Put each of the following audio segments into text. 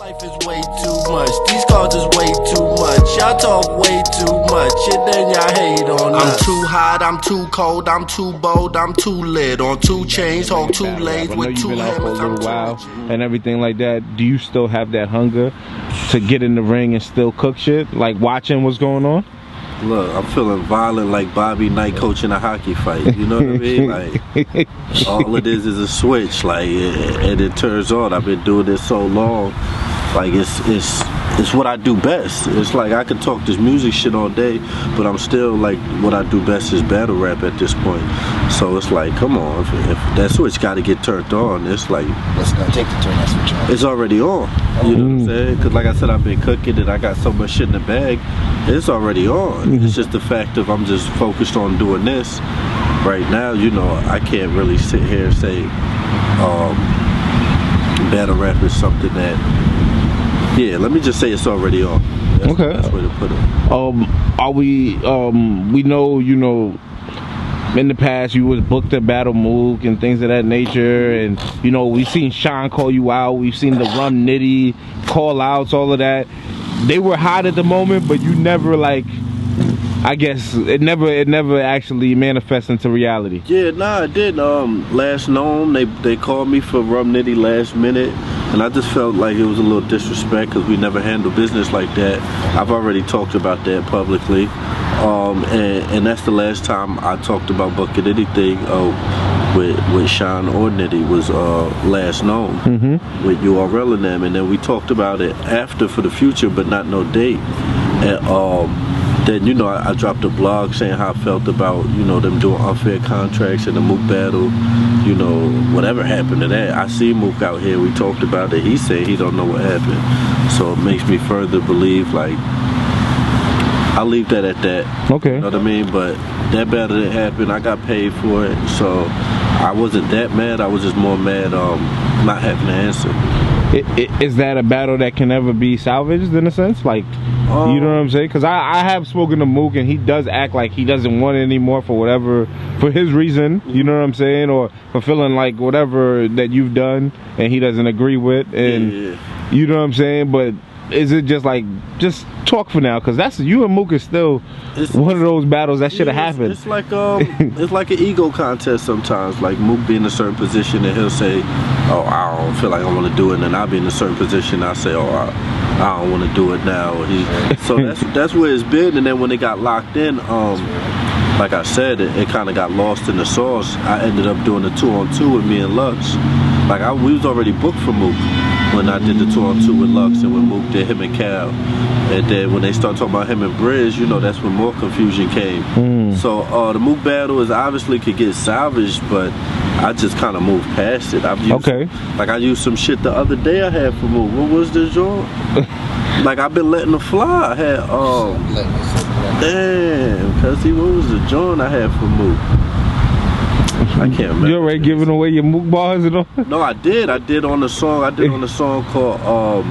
life is way too much. These cards is way too much. Y'all talk way too much, and then y'all hate on us. I'm too hot, I'm too cold, I'm too bold, I'm too lit. On 2 chains, hold 2 lanes with 2 hammers. For a little while and everything like that. Do you still have that hunger to get in the ring and still cook shit? Like watching what's going on? Look, I'm feeling violent like Bobby Knight coaching a hockey fight. You know what I mean? Like, all it is a switch, like, and it turns on. I've been doing this so long. Like, it's what I do best. It's like I can talk this music shit all day, but I'm still like, what I do best is battle rap at this point. So it's like, come on, if that switch got to get turned on, it's like, what's gonna take to turn that switch on? It's already on. You know what I'm saying? Because like I said, I've been cooking and I got so much shit in the bag. It's already on. It's just the fact of I'm just focused on doing this right now. You know, I can't really sit here and say battle rap is something that, yeah, let me just say it's already on. That's okay. The best way to put it. Are we know, you know, in the past you was booked at Battle Mook and things of that nature, and you know, we've seen Sean call you out, we've seen the Rum Nitty call outs, all of that. They were hot at the moment, but you never, like, I guess it never actually manifests into reality. Yeah, nah, it did. Last Gnome, they called me for Rum Nitty last minute, and I just felt like it was a little disrespect because we never handle business like that. I've already talked about that publicly, and that's the last time I talked about booking anything with Sean or Nitty was last Gnome with URL and them, and then we talked about it after for the future, but not no date. And then, you know, I dropped a blog saying how I felt about, you know, them doing unfair contracts in the Mook battle. You know, whatever happened to that. I see Mook out here. We talked about it. He said he don't know what happened. So it makes me further believe, like, I'll leave that at that. Okay. You know what I mean? But that battle didn't happen. I got paid for it. So I wasn't that mad. I was just more mad not having to answer. Is that a battle that can ever be salvaged in a sense? Like, you know what I'm saying? Because I have spoken to Mook and he does act like he doesn't want it anymore for his reason, you know what I'm saying? Or for feeling like whatever that you've done and he doesn't agree with. And you know what I'm saying? But is it just like, just talk for now? Because that's, you and Mook is still one of those battles that should have happened. It's like it's like an ego contest sometimes. Like Mook be in a certain position and he'll say, oh, I don't feel like I want to do it. And then I'll be in a certain position and I'll say, oh, I don't want to do it now. So that's where it's been. And then when it got locked in, like I said, it kind of got lost in the sauce. I ended up doing a 2-on-2 with me and Lux. Like we was already booked for Mook when I did the 2-on-2 with Lux, and when Mook did him and Cal. And then when they start talking about him and Briz, you know, that's when more confusion came. So the Mook battle is obviously could get salvaged, but I just kind of moved past it. I used some shit the other day I had for Mook. What was this joint? Like I've been letting it fly. I had damn, cuz what was the joint I had for Mook? I can't remember. You already giving away your Mook bars and all? No, I did on the song. I did on the song called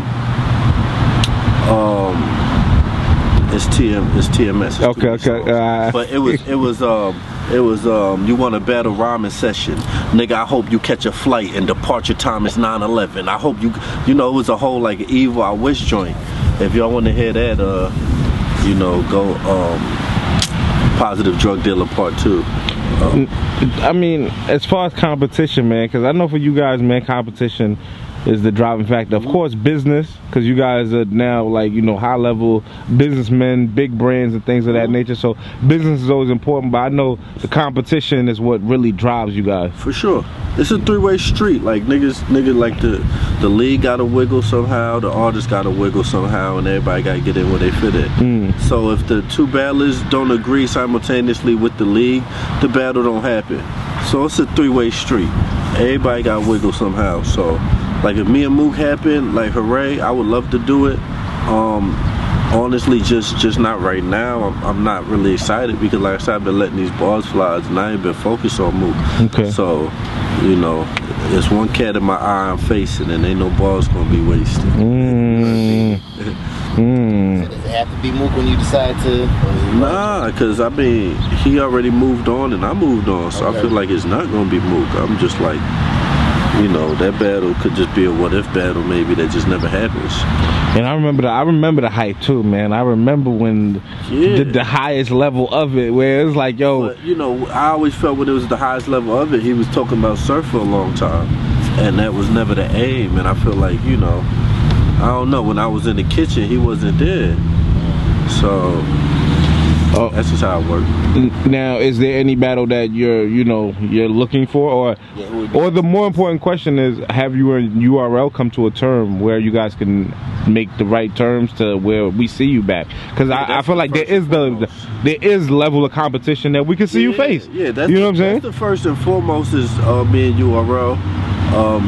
it's TMS. It's okay. But it was you want a battle rhyming session, nigga. I hope you catch a flight and departure time is 9/11. I hope you know, it was a whole like evil I wish joint. If y'all want to hear that, you know, go Positive Drug Dealer Part 2. I mean, as far as competition, man, because I know for you guys, man, competition is the driving factor. Of course, business, because you guys are now, like, you know, high-level businessmen, big brands and things of that nature. So business is always important, but I know the competition is what really drives you guys. For sure. It's a three-way street. Like, niggas like the league got to wiggle somehow, the artist got to wiggle somehow, and everybody got to get in where they fit in. So if the two battlers don't agree simultaneously with the league, the battle don't happen. So it's a three-way street. Everybody got to wiggle somehow. So like if me and Mook happen, like hooray, I would love to do it. Honestly, just not right now. I'm not really excited because like I said, I've been letting these bars fly and I ain't been focused on Mook. Okay. So, you know, there's one cat in my eye I'm facing and ain't no balls gonna be wasted. So does it have to be Mook when you decide to? Nah, cause I mean, he already moved on and I moved on, so I feel like it's not gonna be Mook. I'm just like, you know, that battle could just be a what-if battle, maybe that just never happens. And I remember the hype too, man. I remember when the highest level of it, where it was like, yo. But, you know, I always felt when it was the highest level of it, he was talking about surf for a long time, and that was never the aim. And I feel like, you know, I don't know, when I was in the kitchen, he wasn't there. So that's just how it worked. Now, is there any battle that you're looking for, or the more important question is, have you and URL come to a term where you guys can make the right terms to where we see you back? Because I feel like there is level of competition that we can see you face. Yeah, that's you know what I'm saying. That's the first and foremost is me and URL.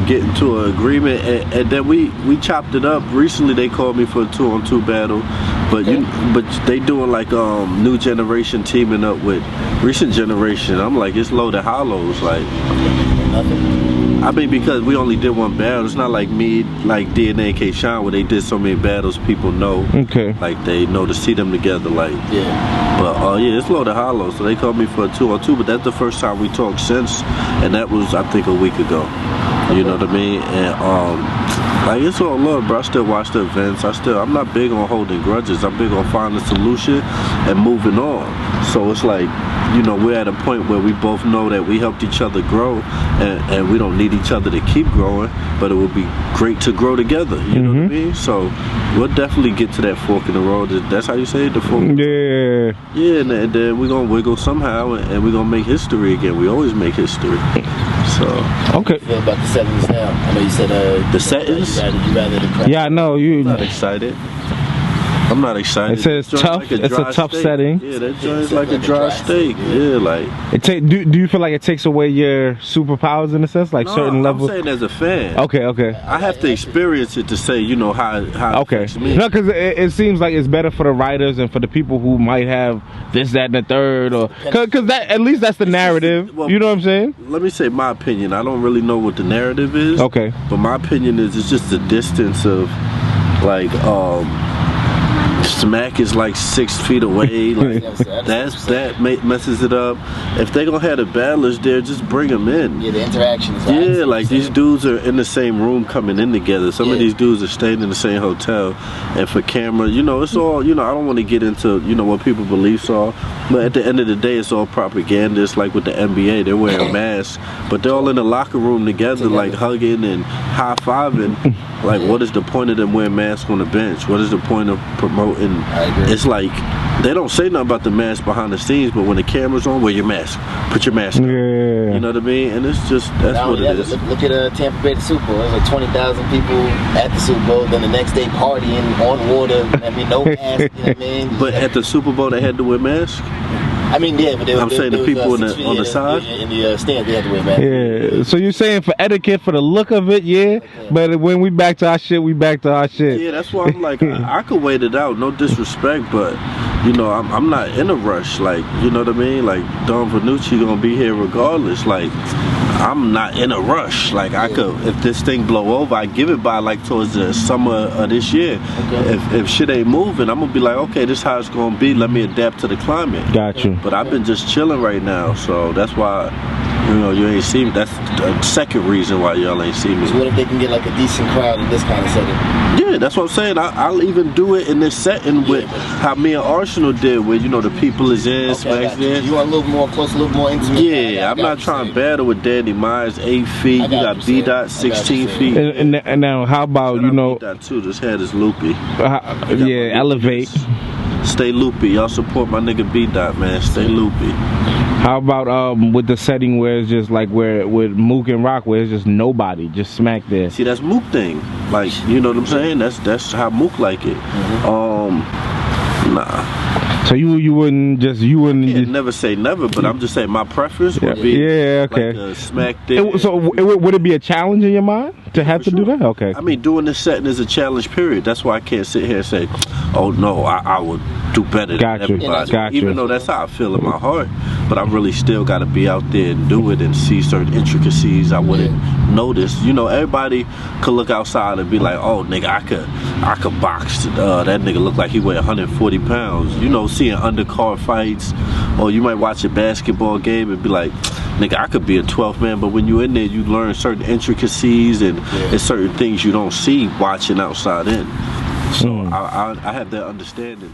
Getting to an agreement, and then we chopped it up. Recently they called me for a 2-on-2 battle, but they doing like new generation teaming up with recent generation. I'm like, it's loaded hollows, like I mean, because we only did one battle. It's not like me, like DNA and K-Shine, where they did so many battles people know. Okay. Like they know to see them together, like But yeah, it's loaded hollow. So they called me for a 2-on-2, but that's the first time we talked since, and that was I think a week ago. You know what I mean? And like it's all love, bro. I still watch the events. I'm not big on holding grudges. I'm big on finding a solution and moving on. So it's like, you know, we're at a point where we both know that we helped each other grow, and we don't need each other to keep growing, but it would be great to grow together. You know what I mean? So we'll definitely get to that fork in the road. That's how you say it, the fork? Yeah. Yeah, and then we're gonna wiggle somehow, and we're gonna make history again. We always make history. So okay. Feel about the settings now. I know you said the settings. You rather the yeah, I know you. I'm not excited. I'm not excited. It says tough. Like it's a tough steak. setting. Yeah, that joint's like a dry steak. Yeah, like. Do you feel like it takes away your superpowers in a sense, like certain levels? I'm saying as a fan. Okay. I have to experience it to say, you know, how it affects me. No, because it seems like it's better for the writers and for the people who might have this, that, and the third, or because that at least that's the narrative. Well, you know what I'm saying? Let me say my opinion. I don't really know what the narrative is. Okay. But my opinion is it's just the distance of, like, Smack is like 6 feet away. Like that messes it up. If they gonna have the battlers there, just bring them in. Yeah, the interaction is like these dudes are in the same room coming in together. Some of these dudes are staying in the same hotel, and for camera, you know, it's all, you know, I don't want to get into, you know, what people beliefs are, but at the end of the day, it's all propaganda. It's like with the NBA, they're wearing masks, but they're all in the locker room together. Like hugging and high-fiving. Like, what is the point of them wearing masks on the bench? What is the point of promoting? It's like they don't say nothing about the mask behind the scenes, but when the camera's on, wear your mask. Put your mask on. Yeah. You know what I mean? And it's just, that's what it is. Look at Tampa Bay, the Super Bowl. There's like 20,000 people at the Super Bowl. Then the next day partying on water. I mean, no mask. You know what I mean? But at the Super Bowl, they had to wear masks. I mean, yeah, but I'm saying the people on the side? In the stands, they had to wear masks. Yeah, so you're saying for etiquette, for the look of it, but when we back to our shit, we back to our shit. Yeah, that's why I'm like, I could wait it out, no disrespect, but, you know, I'm not in a rush, like, you know what I mean? Like, Don Vanucci gonna be here regardless, like, I'm not in a rush. Like, I could, if this thing blow over, I give it by like towards the summer of this year. If shit ain't moving, I'm gonna be like, okay, this is how it's gonna be. Let me adapt to the climate. Gotcha. But I've been just chilling right now, so that's why, you know, you ain't see me. That's the second reason why y'all ain't see me. So what if they can get like a decent crowd in this kind of setting? Yeah, that's what I'm saying. I'll even do it in this setting with how me and Arsenal did, where, you know, the people is in, Smack's in. You want a little more close, a little more intimate? Yeah, I'm not trying to battle with Danny Myers, 8 feet. You got B-Dot, 16 feet. And now, how about, you know... B-Dot too, this head is loopy. Elevate. Stay loopy. Y'all support my nigga B-Dot, man. Stay loopy. How about with the setting where it's just like with Mook and Rock, where it's just nobody, just Smack there? See, that's Mook thing. Like, you know what I'm saying? That's how Mook like it. Nah. So you wouldn't never say never, but I'm just saying my preference would be like a Smack there. So would it be a challenge in your mind to have to do that? Okay. I mean, doing this setting is a challenge, period. That's why I can't sit here and say, oh no, I would do better than everybody. Even though that's how I feel in my heart, but I really still got to be out there and do it and see certain intricacies I wouldn't notice. You know, everybody could look outside and be like, oh nigga, I could box. That nigga look like he weighed 140 pounds. You know, seeing undercard fights, or you might watch a basketball game and be like, nigga, I could be a 12th man, but when you're in there, you learn certain intricacies and certain things you don't see watching outside in. So I have that understanding.